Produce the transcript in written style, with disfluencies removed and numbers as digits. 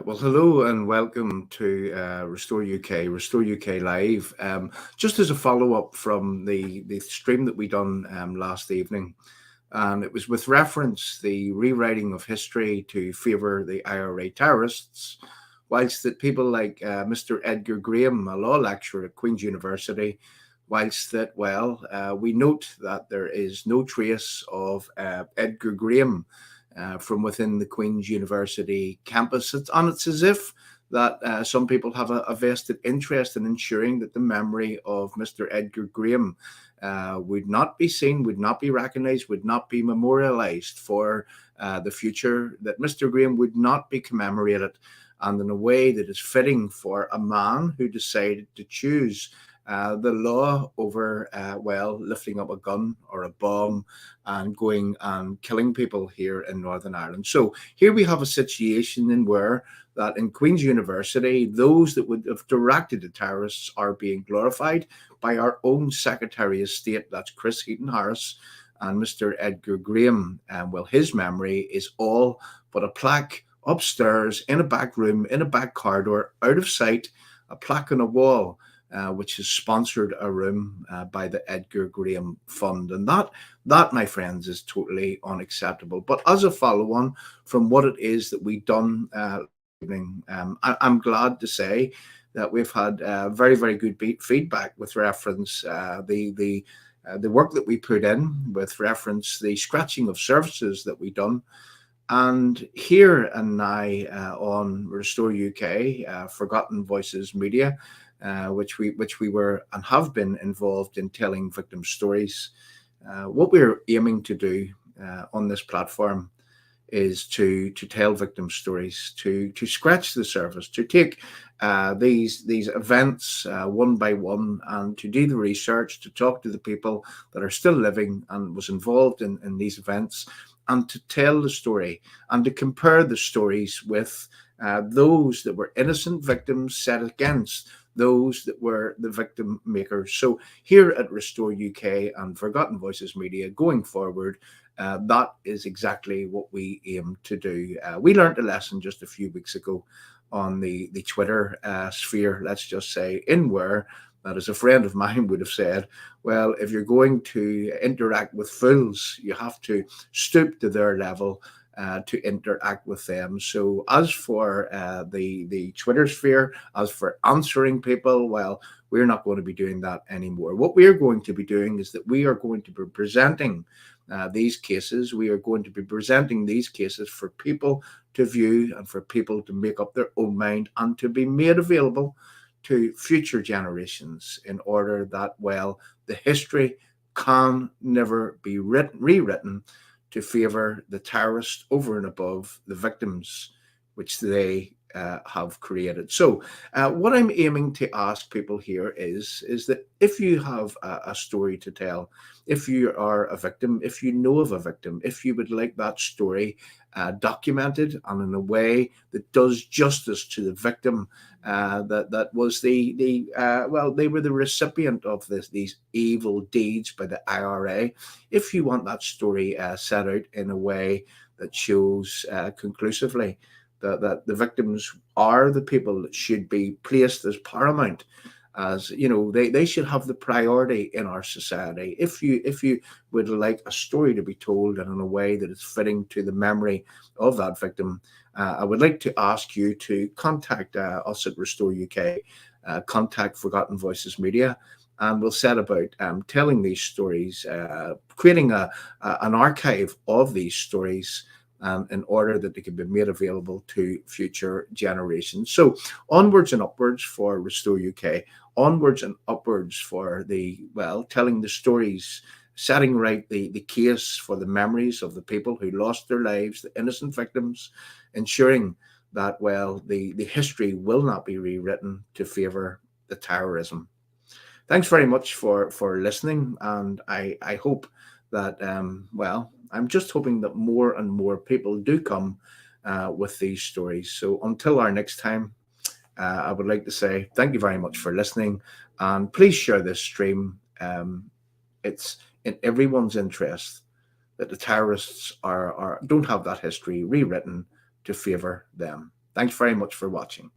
Well, hello and welcome to Restore UK, Restore UK Live. Just as a follow up from the stream that we done last evening, and it was with reference the rewriting of history to favour the IRA terrorists, whilst that people like Mr. Edgar Graham, a law lecturer at Queen's University, whilst that we note that there is no trace of Edgar Graham from within the Queen's University campus. And it's as if that some people have a vested interest in ensuring that the memory of Mr. Edgar Graham would not be seen, would not be recognised, would not be memorialised for the future, that Mr. Graham would not be commemorated, and in a way that is fitting for a man who decided to choose the law over, lifting up a gun or a bomb and going and killing people here in Northern Ireland. So here we have a situation in where that in Queen's University, those that would have directed the terrorists are being glorified by our own Secretary of State, that's Chris Heaton Harris, and Mr. Edgar Graham. His memory is all but a plaque upstairs in a back room, in a back corridor, out of sight, a plaque on a wall which has sponsored a room by the Edgar Graham Fund. And that, my friends, is totally unacceptable. But as a follow-on from what it is that we've done evening, I'm glad to say that we've had very, very good feedback with reference the work that we put in, with reference the scratching of surfaces that we done. And here and now on Restore UK, Forgotten Voices Media, which we were and have been involved in telling victim stories. What we're aiming to do on this platform is to tell victim stories, to scratch the surface, to take these events one by one, and to do the research, to talk to the people that are still living and was involved in these events, and to tell the story and to compare the stories with those that were innocent victims set against those that were the victim makers. So here at Restore UK and Forgotten Voices Media, going forward, that is exactly what we aim to do. We learned a lesson just a few weeks ago on the Twitter sphere, let's just say, in where that, as a friend of mine would have said, well, if you're going to interact with fools, you have to stoop to their level to interact with them. So as for the Twitter sphere, as for answering people, well, we're not going to be doing that anymore. What we are going to be doing is that we are going to be presenting these cases. We are going to be presenting these cases for people to view and for people to make up their own mind and to be made available to future generations, in order that, well, the history can never be rewritten to favour the terrorists over and above the victims which they have created. So what I'm aiming to ask people here is that if you have a story to tell, if you are a victim, if you know of a victim, if you would like that story documented and in a way that does justice to the victim, that was they were the recipient of these evil deeds by the IRA. If you want that story set out in a way that shows conclusively that the victims are the people that should be placed as paramount, as you know, they should have the priority in our society. If you would like a story to be told and in a way that is fitting to the memory of that victim, I would like to ask you to contact us at Restore UK, contact Forgotten Voices Media, and we'll set about telling these stories, creating an archive of these stories, in order that they can be made available to future generations. So onwards and upwards for Restore UK, onwards and upwards for telling the stories, setting right the case for the memories of the people who lost their lives, the innocent victims, ensuring that, the history will not be rewritten to favour the terrorism. Thanks very much for listening, and I hope that I'm just hoping that more and more people do come with these stories. So until our next time, I would like to say thank you very much for listening, and please share this stream. It's in everyone's interest that the terrorists don't have that history rewritten to favour them. Thanks very much for watching.